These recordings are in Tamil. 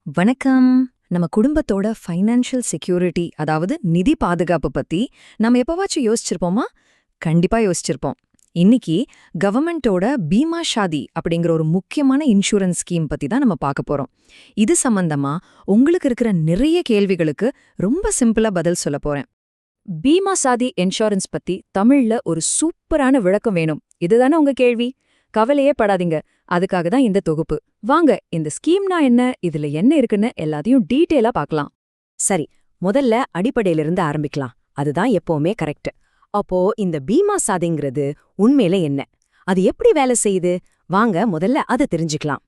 வணக்கம். நம்ம குடும்பத்தோட ஃபைனான்ஷியல் செக்யூரிட்டி, அதாவது நிதி பாதுகாப்பு பத்தி நம்ம எப்பவாச்சும் யோசிச்சிருப்போமா? கண்டிப்பா யோசிச்சிருப்போம். இன்னைக்கு கவர்மெண்டோட பீமா ஷாதி அப்படிங்கிற ஒரு முக்கியமான இன்சூரன்ஸ் ஸ்கீம் பத்தி தான் நம்ம பார்க்க போறோம். இது சம்பந்தமா உங்களுக்கு இருக்கிற நிறைய கேள்விகளுக்கு ரொம்ப சிம்பிளா பதில் சொல்ல போறேன். பீமா சாதி இன்சூரன்ஸ் பத்தி தமிழ்ல ஒரு சூப்பரான விளக்கம் வேணும். இதுதானே உங்க கேள்வி? கவலையே படாதீங்க. அதுக்காக தான் இந்த தொகுப்பு. வாங்க, இந்த ஸ்கீம்னா என்ன, இதுல என்ன இருக்குன்னு எல்லாத்தையும் டீட்டெயிலா பார்க்கலாம். சரி, முதல்ல அடிப்படையிலிருந்து ஆரம்பிக்கலாம். அதுதான் எப்பவுமே கரெக்ட். அப்போ இந்த பீமா சாதிங்கிறது உண்மையில என்ன? அது எப்படி வேலை செய்யுது? வாங்க முதல்ல அதை தெரிஞ்சுக்கலாம்.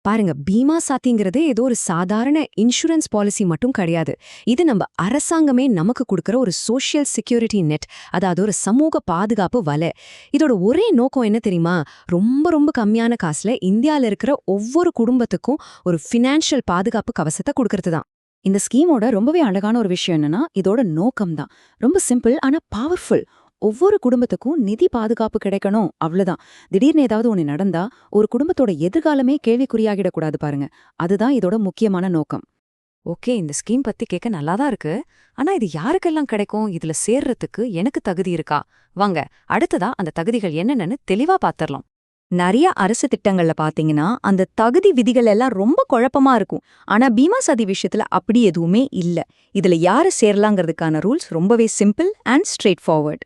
பாருங்க, பீமா சாதிங்கிறது ஏதோ ஒரு சாதாரண இன்சூரன்ஸ் பாலிசி மட்டும் கிடையாது. இது நம்ம அரசாங்கமே நமக்கு கொடுக்கற ஒரு சோஷியல் செக்யூரிட்டி நெட், அதாவது ஒரு சமூக பாதுகாப்பு வலை. இதோட ஒரே நோக்கம் என்ன தெரியுமா? ரொம்ப ரொம்ப கம்மியான காசுல இந்தியால இருக்கிற ஒவ்வொரு குடும்பத்துக்கும் ஒரு ஃபினான்ஷியல் பாதுகாப்பு கவசத்தை கொடுக்கறது தான். இந்த ஸ்கீமோட ரொம்பவே அழகான ஒரு விஷயம் என்னன்னா, இதோட நோக்கம் தான் ரொம்ப சிம்பிள் ஆனா பவர்ஃபுல். ஒவ்வொரு குடும்பத்துக்கும் நிதி பாதுகாப்பு கிடைக்கணும், அவ்வளவுதான். திடீர்னு ஏதாவது ஒண்ணு நடந்தா ஒரு குடும்பத்தோட எதிர்காலமே கேள்விக்குறியாகிடக்கூடாது பாருங்க. அதுதான் இதோட முக்கியமான நோக்கம். ஓகே, இந்த ஸ்கீம் பத்தி கேட்க நல்லாதான் இருக்கு. ஆனா இது யாருக்கெல்லாம் கிடைக்கும்? இதுல சேர்றதுக்கு எனக்கு தகுதி இருக்கா? வாங்க, அடுத்ததா அந்த தகுதிகள் என்னென்னு தெளிவா பாத்திரலாம். நிறைய அரசு திட்டங்கள்ல பாத்தீங்கன்னா அந்த தகுதி விதிகள் எல்லாம் ரொம்ப குழப்பமா இருக்கும். ஆனா பீமா சதி விஷயத்துல அப்படி எதுவுமே இல்ல. இதுல யாரு சேரலாங்கிறதுக்கான ரூல்ஸ் ரொம்பவே சிம்பிள் அண்ட் ஸ்ட்ரெயிட் ஃபார்வர்ட்.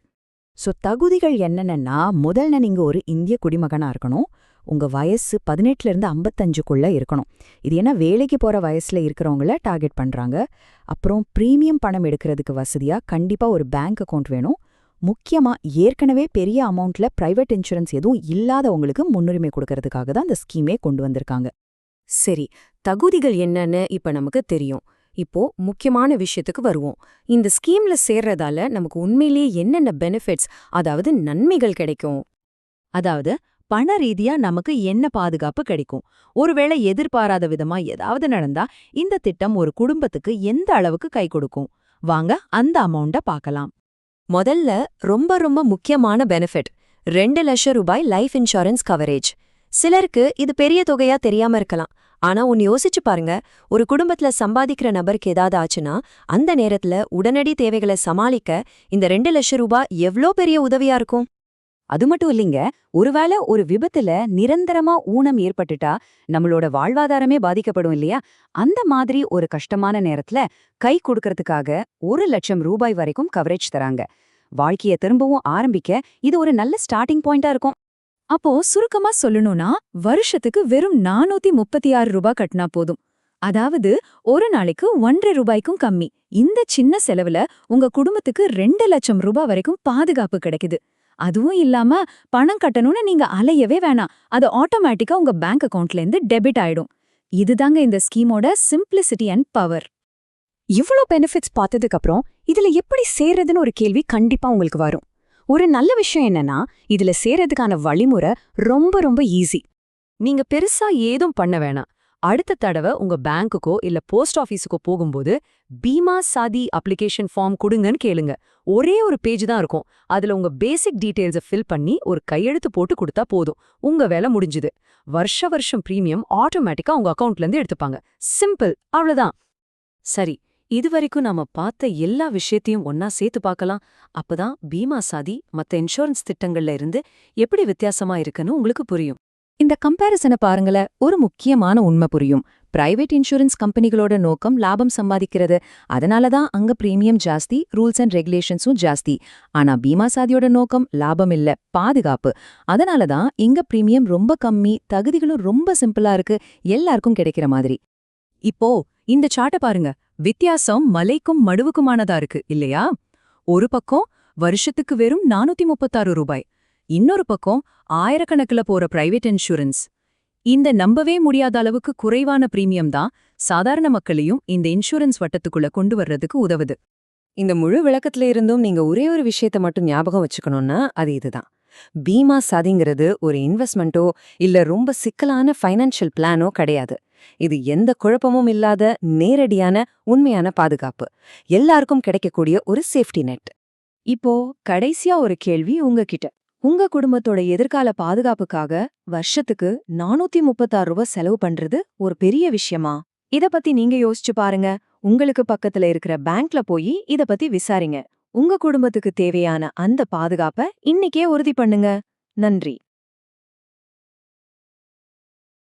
தகுதிகள் என்னென்னா, முதல்ல நீங்க ஒரு இந்திய குடிமகனா இருக்கணும். உங்க வயசு 18ல இருந்து 55க்குள்ள இருக்கணும். இது ஏன்னா வேலைக்கு போற வயசுல இருக்கிறவங்கள டார்கெட் பண்றாங்க. அப்புறம் பிரீமியம் பணம் எடுக்கிறதுக்கு வசதியா கண்டிப்பா ஒரு பேங்க் அக்கவுண்ட் வேணும். முக்கியமா ஏற்கனவே பெரிய அமௌண்ட்ல பிரைவேட் இன்சூரன்ஸ் எதுவும் இல்லாதவங்களுக்கு முன்னுரிமை கொடுக்கறதுக்காக தான் இந்த ஸ்கீமே கொண்டு வந்திருக்காங்க. சரி, தகுதிகள் என்னன்னு இப்ப நமக்கு தெரியும். இப்போ முக்கியமான விஷயத்துக்கு வருவோம். இந்த ஸ்கீம்ல சேர்றதால நமக்கு உண்மையிலேயே என்னென்ன பெனிஃபிட்ஸ், அதாவது நன்மைகள் கிடைக்கும்? அதாவது பண ரீதியா நமக்கு என்ன பாதுகாப்பு கிடைக்கும்? ஒருவேளை எதிர்பாராத விதமா ஏதாவது நடந்தா இந்த திட்டம் ஒரு குடும்பத்துக்கு எந்த அளவுக்கு கை கொடுக்கும்? வாங்க அந்த அமௌண்ட பார்க்கலாம். முதல்ல ரொம்ப ரொம்ப முக்கியமான பெனிஃபிட், 2 லட்சம் ரூபாய் லைஃப் இன்சூரன்ஸ் கவரேஜ். சிலருக்கு இது பெரிய தொகையா தெரியாம இருக்கலாம். ஆனா ஒன்னு யோசிச்சு பாருங்க, ஒரு குடும்பத்துல சம்பாதிக்கிற நபருக்கு ஏதாவது ஆச்சுன்னா அந்த நேரத்துல உடனடி தேவைகளை சமாளிக்க இந்த 2 லட்சம் ரூபாய் எவ்ளோ பெரிய உதவியா இருக்கும். அது மட்டும் இல்லைங்க, ஒருவேளை ஒரு விபத்துல நிரந்தரமா ஊனம் ஏற்பட்டுட்டா நம்மளோட வாழ்வாதாரமே பாதிக்கப்படும் இல்லையா? அந்த மாதிரி ஒரு கஷ்டமான நேரத்துல கை கொடுக்கறதுக்காக 1 லட்சம் ரூபாய் வரைக்கும் கவரேஜ் தராங்க. வாழ்க்கைய திரும்பவும் ஆரம்பிக்க இது ஒரு நல்ல ஸ்டார்டிங் பாயிண்டா இருக்கும். அப்போ சுருக்கமா சொல்லணும்னா வருஷத்துக்கு வெறும் 436 ரூபாய் கட்டினா போதும். அதாவது ஒரு நாளைக்கு 1.5 ரூபாய்க்கும் கம்மி. இந்த சின்ன செலவுல உங்க குடும்பத்துக்கு 2 லட்சம் ரூபாய் வரைக்கும் பாதுகாப்பு கிடைக்குது. அதுவும் இல்லாம பணம் கட்டணும்னு நீங்க அலையவே வேணாம். அது ஆட்டோமேட்டிக்கா உங்க பேங்க் அக்கவுண்ட்ல இருந்து டெபிட் ஆயிடும். இதுதாங்க இந்த ஸ்கீமோட சிம்பிளிசிட்டி அண்ட் பவர். இவ்ளோ பெனிஃபிட்ஸ் பார்த்ததுக்கு அப்புறம் இதுல எப்படி சேர்றதுன்னு ஒரு கேள்வி கண்டிப்பா உங்களுக்கு வரும். ஒரு நல்ல விஷயம் என்னன்னா, இதுல சேர்றதுக்கான வழிமுறை ரொம்ப ரொம்ப ஈஸி. நீங்க பெருசா ஏதும் பண்ண வேணாம். அடுத்த தடவை உங்க பேங்க்குக்கோ இல்ல போஸ்ட் ஆபீஸுக்கோ போகும்போது பீமா சாதி அப்ளிகேஷன் ஃபார்ம் கொடுங்கன்னு கேளுங்க. ஒரே ஒரு பேஜ் தான் இருக்கும். அதுல உங்க பேசிக் டீடைல்ஸை ஃபில் பண்ணி ஒரு கையெழுத்து போட்டு கொடுத்தா போதும். உங்க வேலை முடிஞ்சுது. வருஷம் பிரீமியம் ஆட்டோமேட்டிக்கா உங்க அக்கவுண்ட்ல இருந்து எடுத்துப்பாங்க. சிம்பிள், அவ்வளவுதான். சரி, இதுவரைக்கும் நாம பார்த்த எல்லா விஷயத்தையும் ஒன்னா சேர்த்து பார்க்கலாம். அப்பதான் பீமா சாதி மத்த இன்சூரன்ஸ் திட்டங்கள்ல இருந்து எப்படி வித்தியாசமா இருக்குன்னு உங்களுக்கு புரியும். இந்த கம்பேரிசனை பாருங்கள, ஒரு முக்கியமான உண்மை புரியும். பிரைவேட் இன்சூரன்ஸ் கம்பெனிகளோட நோக்கம் லாபம் சம்பாதிக்கிறது. அதனாலதான் அங்க பிரீமியம் ஜாஸ்தி, ரூல்ஸ் அண்ட் ரெகுலேஷன்ஸும் ஜாஸ்தி. ஆனா பீமா சாதியோட நோக்கம் லாபம் இல்ல, பாதுகாப்பு. அதனாலதான் இங்க பிரீமியம் ரொம்ப கம்மி, தகுதிகளும் ரொம்ப சிம்பிளா இருக்கு, எல்லாருக்கும் கிடைக்கிற மாதிரி. இப்போ இந்த சார்ட்ட பாருங்க, வித்தியாசம் மலைக்கும் மடுவுக்குமானதா இருக்கு இல்லையா? ஒரு பக்கம் வருஷத்துக்கு வெறும் 436 ரூபாய், இன்னொரு பக்கம் ஆயிரக்கணக்கில் போற பிரைவேட் இன்சூரன்ஸ். இந்த நம்பவே முடியாத அளவுக்கு குறைவான பிரீமியம் தான் சாதாரண மக்களையும் இந்த இன்சூரன்ஸ் வட்டத்துக்குள்ள கொண்டு வர்றதுக்கு உதவுது. இந்த முழு விளக்கத்துல இருந்தும் நீங்க ஒரே ஒரு விஷயத்த மட்டும் ஞாபகம் வச்சுக்கணும்னா அது இதுதான். பீமா சாதிங்கிறது ஒரு இன்வெஸ்ட்மெண்ட்டோ இல்ல ரொம்ப சிக்கலான ஃபைனான்ஷியல் பிளானோ கிடையாது. இது எந்த குழப்பமும் இல்லாத நேரடியான உண்மையான பாதுகாப்பு, எல்லாருக்கும் கிடைக்கக்கூடிய ஒரு சேஃப்டி நெட். இப்போ கடைசியா ஒரு கேள்வி உங்ககிட்ட. உங்க குடும்பத்தோட எதிர்கால பாதுகாப்புக்காக வருஷத்துக்கு 436 ரூபாய் செலவு பண்றது ஒரு பெரிய விஷயமா? இத பத்தி நீங்க யோசிச்சு பாருங்க. உங்களுக்கு பக்கத்துல இருக்கிற பேங்க்ல போய் இத பத்தி விசாரிங்க. உங்க குடும்பத்துக்கு தேவையான அந்த பாதுகாப்ப இன்னிக்கே உறுதி பண்ணுங்க. நன்றி.